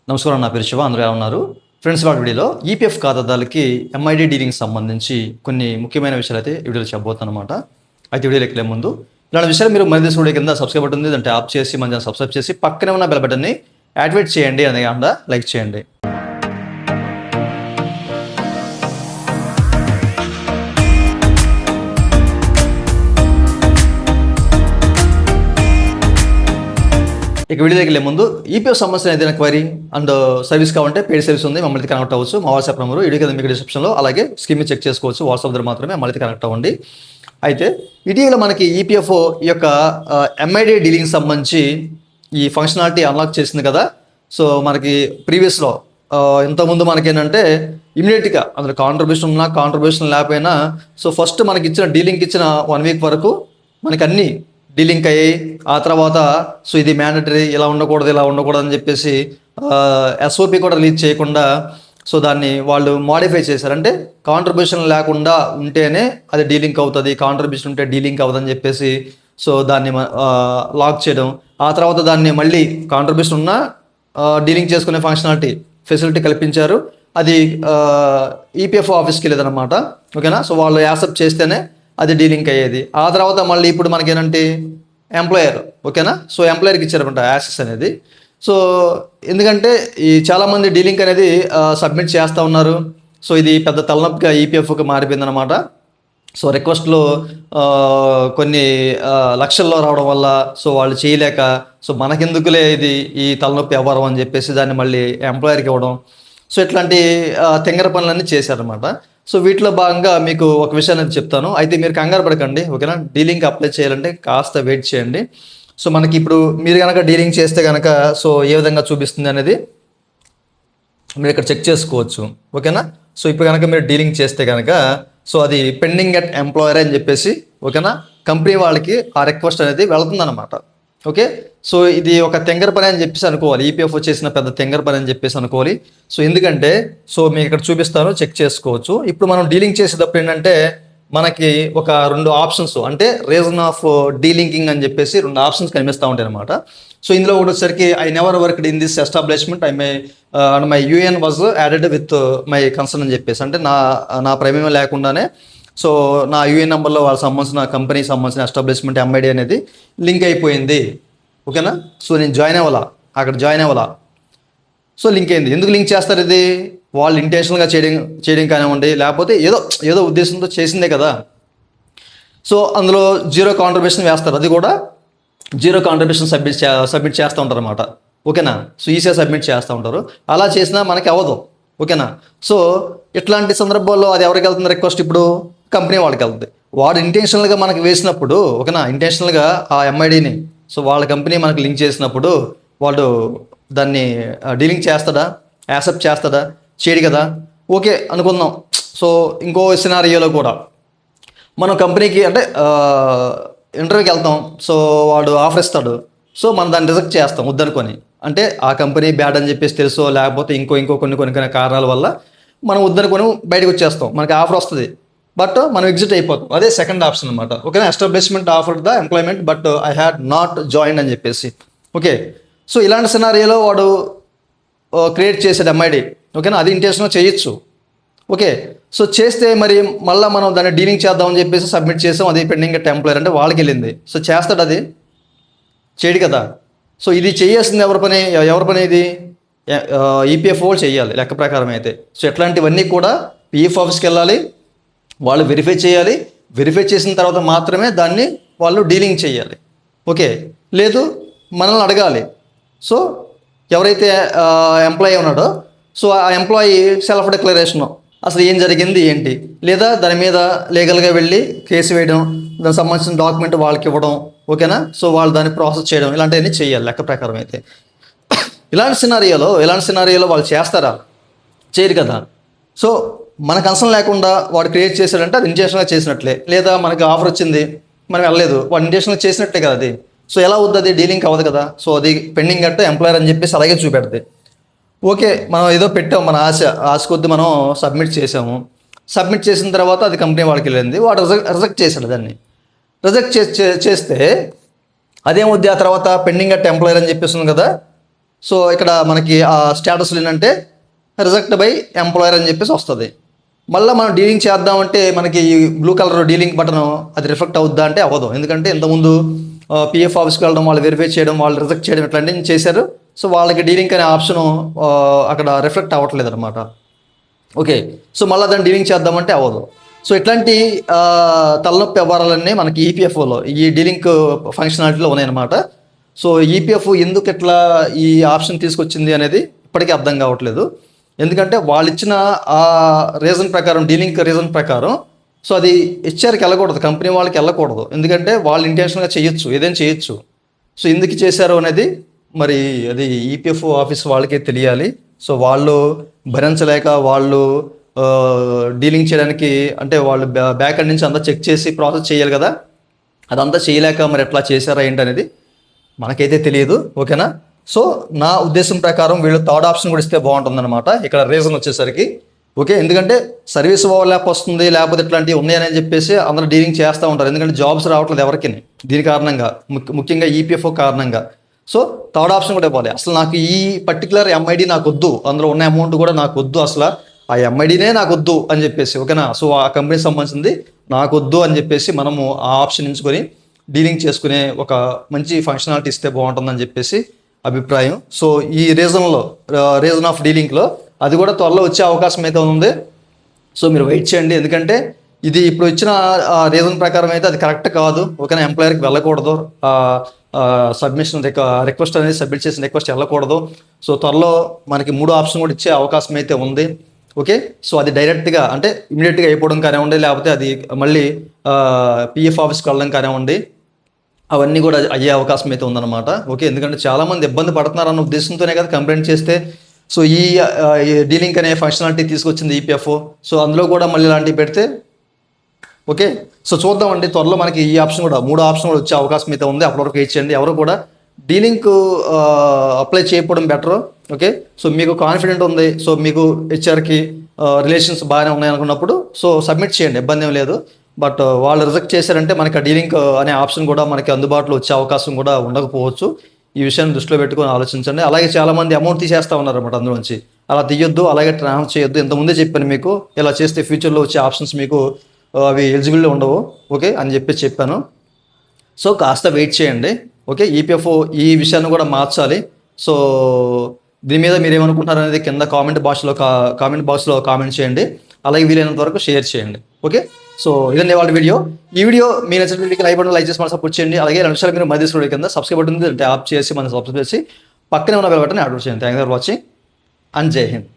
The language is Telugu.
నమస్కారం, నా పేరు శివ. అందరూ ఎలా ఉన్నారు? ఫ్రెండ్స్, వాటి వీడియోలో ఈపీఎఫ్ ఖాతాదారులకి ఎంఐడి డీలింగ్ సంబంధించి కొన్ని ముఖ్యమైన విషయాలు అయితే ఈ వీడియోలో చెప్పబోతున్నాను అనమాట. అయితే వీడియోలోకి వెళ్ళే ముందు ఇలాంటి విషయాలు మీరు మన దేశం కింద సబ్స్క్రైబ్ బటన్ ఉంది, దాన్ని ట్యాప్ చేసి మన సబ్స్క్రైబ్ చేసి పక్కనే ఉన్న బెల్ బటన్ని యాక్టివేట్ చేయండి, అనే కాకుండా లైక్ చేయండి. ఇక వీడియో దగ్గర ముందు ఈపీఎఫ్ సంబంధించిన ఏదైనా క్వైరీ అండ్ సర్వీస్ కావాలంటే పెయిడ్ సర్వీస్ ఉంది, మమ్మల్ని కనెక్ట్ అవ్వచ్చు. మా వాట్సాప్ నెంబర్ వీడియో కింద మీకు డిస్క్రిప్షన్లో, అలాగే స్క్రీన్ మీద చెక్ చేసుకోవచ్చు. వాట్సాప్ ద్వారా మాత్రమే మళ్ళీ కనెక్ట్ అవ్వండి. అయితే ఇటీవల మనకి ఈపీఎఫ్ ఈ యొక్క ఎంఐడి డీలింగ్ సంబంధించి ఈ ఫంక్షనాలిటీ అన్లాక్ చేసింది కదా. సో మనకి ప్రీవియస్లో ఇంతకుముందు మనకేంటంటే ఇమీడియట్గా అందులో కాంట్రిబ్యూషన్ ఉన్నా కాంట్రిబ్యూషన్ లేకపోయినా సో ఫస్ట్ మనకి ఇచ్చిన డీలింగ్కి ఇచ్చిన 1 వీక్ వరకు మనకి అన్నీ డీలింక్ అయ్యాయి. ఆ తర్వాత సో ఇది మ్యాండటరీ, ఇలా ఉండకూడదు అని చెప్పేసి ఎస్ఓపి కూడా రిలీజ్ చేయకుండా సో దాన్ని వాళ్ళు మాడిఫై చేశారు. అంటే కాంట్రిబ్యూషన్ లేకుండా ఉంటేనే అది డీలింక్ అవుతుంది, కాంట్రిబ్యూషన్ ఉంటే డీలింక్ అవుతుందని చెప్పేసి సో దాన్ని లాక్ చేయడం. ఆ తర్వాత దాన్ని మళ్ళీ కాంట్రిబ్యూషన్ ఉన్నా డీలింగ్ చేసుకునే ఫెసిలిటీ కల్పించారు. అది ఈపీఎఫ్ ఆఫీస్కి వెళ్ళేదన్నమాట. ఓకేనా. సో వాళ్ళు యాక్సెప్ట్ చేస్తేనే అది డీలింక్ అయ్యేది. ఆ తర్వాత మళ్ళీ ఇప్పుడు మనకేంటంటే ఎంప్లాయర్, ఓకేనా. సో ఎంప్లాయర్కి ఇచ్చారనమాట యాక్సెస్ అనేది. సో ఎందుకంటే ఈ చాలామంది డీలింక్ అనేది సబ్మిట్ చేస్తూ ఉన్నారు. సో ఇది పెద్ద తలనొప్పిగా ఈపీఎఫ్కి మారిపోయిందనమాట. సో రిక్వెస్ట్లు కొన్ని లక్షల్లో రావడం వల్ల సో వాళ్ళు చేయలేక సో మనకెందుకులే ఇది ఈ తలనొప్పి అవ్వరం అని చెప్పేసి దాన్ని మళ్ళీ ఎంప్లాయర్కి ఇవ్వడం. సో ఇట్లాంటి తెంగర పనులన్నీ చేశారనమాట. సో వీటిలో భాగంగా మీకు ఒక విషయాన్ని చెప్తాను. అయితే మీరు కంగారు పడకండి, ఓకేనా. డీలింగ్ అప్లై చేయాలంటే కాస్త వెయిట్ చేయండి. సో మనకి ఇప్పుడు మీరు కనుక డీలింగ్ చేస్తే కనుక సో ఏ విధంగా చూపిస్తుంది అనేది మీరు ఇక్కడ చెక్ చేసుకోవచ్చు, ఓకేనా. సో ఇప్పుడు కనుక మీరు డీలింగ్ చేస్తే కనుక సో అది పెండింగ్ అట్ ఎంప్లాయర్ అని చెప్పేసి, ఓకేనా, కంపెనీ వాళ్ళకి ఆ రిక్వెస్ట్ అనేది వెళ్తుందన్నమాట. ఓకే. సో ఇది ఒక తెంగర పని అని చెప్పేసి అనుకోవాలి, ఈపీఎఫ్ చేసిన పెద్ద తెంగర పని అని చెప్పేసి అనుకోవాలి. సో ఎందుకంటే సో మీకు ఇక్కడ చూపిస్తాను, చెక్ చేసుకోవచ్చు. ఇప్పుడు మనం డీలింగ్ చేసేటప్పుడు ఏంటంటే మనకి ఒక 2 ఆప్షన్స్, అంటే రీజన్ ఆఫ్ డీలింకింగ్ అని చెప్పేసి 2 ఆప్షన్స్ కనిపిస్తూ ఉంటాయి అనమాట. సో ఇందులో ఒకటి వచ్చేసరికి I never worked in this establishment, my UN was added with my concern అని చెప్పేసి, అంటే నా ప్రమేయం లేకుండానే సో నా యూఎన్ నెంబర్లో వాళ్ళకి సంబంధించిన కంపెనీకి సంబంధించిన ఎస్టాబ్లిష్మెంట్ ఎంఐడి అనేది లింక్ అయిపోయింది, ఓకేనా. సో నేను అక్కడ జాయిన్ అవ్వాలా. సో లింక్ అయింది. ఎందుకు లింక్ చేస్తారు? ఇది వాళ్ళు ఇంటెన్షనల్గా చేయడం కానివ్వండి, లేకపోతే ఏదో ఉద్దేశంతో చేసిందే కదా. సో అందులో 0 కాంట్రిబ్యూషన్ వేస్తారు, అది కూడా 0 కాంట్రిబ్యూషన్ సబ్మిట్ చేస్తూ ఉంటారు అనమాట, ఓకేనా. సో ఈసీఐ సబ్మిట్ చేస్తూ ఉంటారు. అలా చేసినా మనకి అవ్వదు, ఓకేనా. సో ఇట్లాంటి సందర్భాల్లో అది ఎవరికి వెళ్తుంది రిక్వెస్ట్? ఇప్పుడు కంపెనీ వాళ్ళకి వెళ్తుంది. వాడు ఇంటెన్షనల్గా మనకి వేసినప్పుడు, ఓకేనా, ఇంటెన్షనల్గా ఆ ఎంఐడిని సో వాళ్ళ కంపెనీ మనకి లింక్ చేసినప్పుడు వాడు దాన్ని డీలింగ్ చేస్తాడా, యాక్సెప్ట్ చేస్తాడా, చేయడు కదా. ఓకే అనుకుందాం. సో ఇంకో సినారియోలో కూడా మనం కంపెనీకి అంటే ఇంటర్వ్యూకి వెళ్తాం. సో వాడు ఆఫర్ ఇస్తాడు. సో మనం దాన్ని రిజెక్ట్ చేస్తాం వద్దనుకొని. అంటే ఆ కంపెనీ బ్యాడ్ అని చెప్పేసి తెలుసో, లేకపోతే ఇంకో కొన్ని కారణాల వల్ల మనం వద్దనుకొని బయటకు వచ్చేస్తాం. మనకి ఆఫర్ వస్తుంది, బట్ మనం ఎగ్జిట్ అయిపోతాం. అదే సెకండ్ ఆప్షన్ అనమాట, ఓకేనా. Establishment offered the employment but I had not join అని చెప్పేసి, ఓకే. సో ఇలాంటి సినారియోలో వాడు క్రియేట్ చేసాడు ఎంఐడి, ఓకేనా. అది ఇంటెన్షన్గా చేయొచ్చు, ఓకే. సో చేస్తే మరి మళ్ళీ మనం దాన్ని డీలింగ్ చేద్దామని చెప్పేసి సబ్మిట్ చేసాం, అది పెండింగ్ అట్ ఎంప్లాయర్ అంటే వాళ్ళకి వెళ్ళింది. సో చేస్తాడు, అది చేయడు కదా. సో ఇది చేయాల్సింది ఎవరి పని ఇది? ఈపీఎఫ్ వాళ్ళు చేయాలి లెక్క ప్రకారం అయితే. సో ఇట్లాంటివన్నీ కూడా పీఎఫ్ ఆఫీస్కి వెళ్ళాలి, వాళ్ళు వెరిఫై చేయాలి. వెరిఫై చేసిన తర్వాత మాత్రమే దాన్ని వాళ్ళు డీలింగ్ చేయాలి, ఓకే. లేదు మనల్ని అడగాలి. సో ఎవరైతే ఎంప్లాయీ ఉన్నాడో సో ఆ ఎంప్లాయీ సెల్ఫ్ డిక్లరేషన్, అసలు ఏం జరిగింది ఏంటి, లేదా దాని మీద లీగల్గా వెళ్ళి కేసు వేయడం, దానికి సంబంధించిన డాక్యుమెంట్ వాళ్ళకి ఇవ్వడం, ఓకేనా. సో వాళ్ళు దాన్ని ప్రాసెస్ చేయడం, ఇలాంటివన్నీ చేయాలి లెక్క ప్రకారం అయితే. ఇలాంటి సినారియోలో వాళ్ళు చేస్తారా? చేయరు కదా. సో మన కన్సర్న్ లేకుండా వాడు క్రియేట్ చేశాడంటే అది ఇంటెన్షనల్గా చేసినట్లే. లేదా మనకి ఆఫర్ వచ్చింది, మనం వెళ్ళలేదు, వాడు ఇంటెన్షనల్గా చేసినట్లే కదా అది. సో ఎలా అవుతుంది? అది డీలింగ్ అవ్వదు కదా. సో అది పెండింగ్ అట్ ఎంప్లాయర్ అని చెప్పేసి అలాగే చూపెడుతుంది. ఓకే, మనం ఏదో పెట్టాం, మన ఆశ కొద్ది మనం సబ్మిట్ చేసాము. సబ్మిట్ చేసిన తర్వాత అది కంపెనీ వాడికి వెళ్ళింది, వాడు రిజెక్ట్ చేశాడు. దాన్ని రిజెక్ట్ చేస్తే అదేమవుద్ది? ఆ తర్వాత పెండింగ్ అట్ ఎంప్లాయర్ అని చెప్పేస్తుంది కదా. సో ఇక్కడ మనకి ఆ స్టేటస్లు ఏంటంటే రిజెక్ట్ బై ఎంప్లాయర్ అని చెప్పేసి వస్తుంది. మళ్ళీ మనం డీలింగ్ చేద్దామంటే మనకి బ్లూ కలర్ డీలింగ్ బటన్ అది రిఫ్లెక్ట్ అవుద్దా అంటే అవ్వదు. ఎందుకంటే ఇంతకుముందు పిఎఫ్ ఆఫీస్కి వెళ్ళడం, వాళ్ళు వెరిఫై చేయడం, వాళ్ళు రిజెక్ట్ చేయడం ఇట్లాంటివి చేశారు. సో వాళ్ళకి డీలింగ్ అనే ఆప్షను అక్కడ రిఫ్లెక్ట్ అవ్వట్లేదు అనమాట. ఓకే, సో మళ్ళీ దాన్ని డీలింగ్ చేద్దామంటే అవ్వదు. సో ఇట్లాంటి తలనొప్పి వ్యవహారాలన్నీ మనకి ఈపీఎఫ్ఓలో ఈ డీలింగ్ ఫంక్షనాలిటీలో ఉన్నాయన్నమాట. సో ఈపీఎఫ్ ఎందుకు ఇట్లా ఈ ఆప్షన్ తీసుకొచ్చింది అనేది ఇప్పటికీ అర్థం కావట్లేదు. ఎందుకంటే వాళ్ళు ఇచ్చిన ఆ రీజన్ ప్రకారం, డీలింగ్ రీజన్ ప్రకారం, సో అది హెచ్ఆర్కి వెళ్ళకూడదు, కంపెనీ వాళ్ళకి వెళ్ళకూడదు. ఎందుకంటే వాళ్ళు ఇంటెన్షన్గా చేయొచ్చు, ఏదైనా చేయొచ్చు. సో ఎందుకు చేశారు అనేది మరి అది ఈపీఎఫ్ ఆఫీస్ వాళ్ళకే తెలియాలి. సో వాళ్ళు భరించలేక వాళ్ళు డీలింగ్ చేయడానికి, అంటే వాళ్ళు బ్యాక్ ఎండ్ నుంచి అంతా చెక్ చేసి ప్రాసెస్ చేయాలి కదా, అదంతా చేయలేక మరి ఎట్లా చేశారా ఏంటి అనేది మనకైతే తెలియదు. ఓకేనా. సో నా ఉద్దేశం ప్రకారం వీళ్ళు థర్డ్ ఆప్షన్ కూడా ఇస్తే బాగుంటుందన్నమాట ఇక్కడ రీజన్ వచ్చేసరికి. ఓకే, ఎందుకంటే సర్వీస్ ఓవర్లాప్ వస్తుంది, లేకపోతే ఇట్లాంటివి ఉన్నాయని చెప్పేసి అందరూ డీలింగ్ చేస్తూ ఉంటారు. ఎందుకంటే జాబ్స్ రావట్లేదు ఎవరికి దీని కారణంగా, ముఖ్యంగా ఈపీఎఫ్ఓ కారణంగా. సో థర్డ్ ఆప్షన్ కూడా ఇవ్వాలి. అసలు నాకు ఈ పర్టికులర్ ఎంఐడి నాకు వద్దు, అందులో ఉన్న అమౌంట్ కూడా నాకు వద్దు, అసలు ఆ ఎంఐడినే నాకు వద్దు అని చెప్పేసి. ఓకేనా. సో ఆ కంపెనీకి సంబంధించింది నాకు వద్దు అని చెప్పేసి మనము ఆ ఆప్షన్ ఎంచుకొని డీలింగ్ చేసుకునే ఒక మంచి ఫంక్షనాలిటీ ఇస్తే బాగుంటుందని చెప్పేసి అభిప్రాయం. సో ఈ రీజన్ ఆఫ్ డీలింగ్లో అది కూడా త్వరలో వచ్చే అవకాశం అయితే ఉంది. సో మీరు వెయిట్ చేయండి. ఎందుకంటే ఇది ఇప్పుడు ఇచ్చిన రీజన్ ప్రకారం అయితే అది కరెక్ట్ కాదు. ఓకేనా. ఎంప్లాయర్కి వెళ్ళకూడదు, సబ్మిషన్ రిక్వెస్ట్ అనేది సబ్మిట్ చేసిన రిక్వెస్ట్ వెళ్ళకూడదు. సో త్వరలో మనకి 3 ఆప్షన్ కూడా ఇచ్చే అవకాశం అయితే ఉంది. ఓకే, సో అది డైరెక్ట్గా అంటే ఇమీడియట్గా అయిపోవడం కానివ్వండి, లేకపోతే అది మళ్ళీ పిఎఫ్ ఆఫీస్కి వెళ్ళడం కానివ్వండి, అవన్నీ కూడా అయ్యే అవకాశం అయితే ఉందన్నమాట. ఓకే, ఎందుకంటే చాలామంది ఇబ్బంది పడుతున్నారన్న ఉద్దేశంతోనే కదా కంప్లైంట్ చేస్తే సో ఈ డీలింగ్ అనే ఫంక్షనాలిటీ తీసుకొచ్చింది ఈపీఎఫ్. సో అందులో కూడా మళ్ళీ ఇలాంటివి పెడితే ఓకే. సో చూద్దామండి, త్వరలో మనకి ఈ ఆప్షన్ కూడా 3 ఆప్షన్ కూడా వచ్చే అవకాశం అయితే ఉంది. అప్పటి వరకు వెయిట్ చేయండి. ఎవరు కూడా డీలింగ్ అప్లై చేయకపోవడం బెటర్. ఓకే, సో మీకు కాన్ఫిడెంట్ ఉంది, సో మీకు హెచ్ఆర్కి రిలేషన్స్ బాగానే ఉన్నాయనుకున్నప్పుడు సో సబ్మిట్ చేయండి, ఇబ్బంది ఏం లేదు. బట్ వాళ్ళు రిజెక్ట్ చేశారంటే మనకి ఆ డీలింగ్ అనే ఆప్షన్ కూడా మనకి అందుబాటులో వచ్చే అవకాశం కూడా ఉండకపోవచ్చు. ఈ విషయాన్ని దృష్టిలో పెట్టుకొని ఆలోచించండి. అలాగే చాలామంది అమౌంట్ తీసేస్తూ ఉన్నారన్నమాట అందులోంచి. అలా తీయొద్దు, అలాగే ట్రాన్స్ఫర్ చేయొద్దు. ఇంతకుముందే చెప్పాను మీకు, ఇలా చేస్తే ఫ్యూచర్లో వచ్చే ఆప్షన్స్ మీకు అవి ఎలిజిబుల్ ఉండవు. ఓకే అని చెప్పాను. సో కాస్త వెయిట్ చేయండి. ఓకే, ఈపీఎఫ్ఓ ఈ విషయాన్ని కూడా మార్చాలి. సో దీని మీద మీరు ఏమనుకుంటున్నారు అనేది కింద కామెంట్ బాక్స్లో కామెంట్ చేయండి. అలాగే వీలైనంత వరకు షేర్ చేయండి. ఓకే, సో ఇదండి వాళ్ళ వీడియో. ఈ వీడియో మీ నచ్చిన వీడియోకి లైక్ చేసి మనం సపోర్ట్ చేయండి. అలాగే 2 నిమిషాలు మీరు మధ్య స్టూడియో కింద సబ్స్క్రైబ్ బటన్ ట్యాప్ చేసి మనం సబ్స్క్రైబ్ చేసి పక్కనే ఉన్న బెల్ బటన్ యాడ్ చేయండి. Thank you for watching and జై హింద్.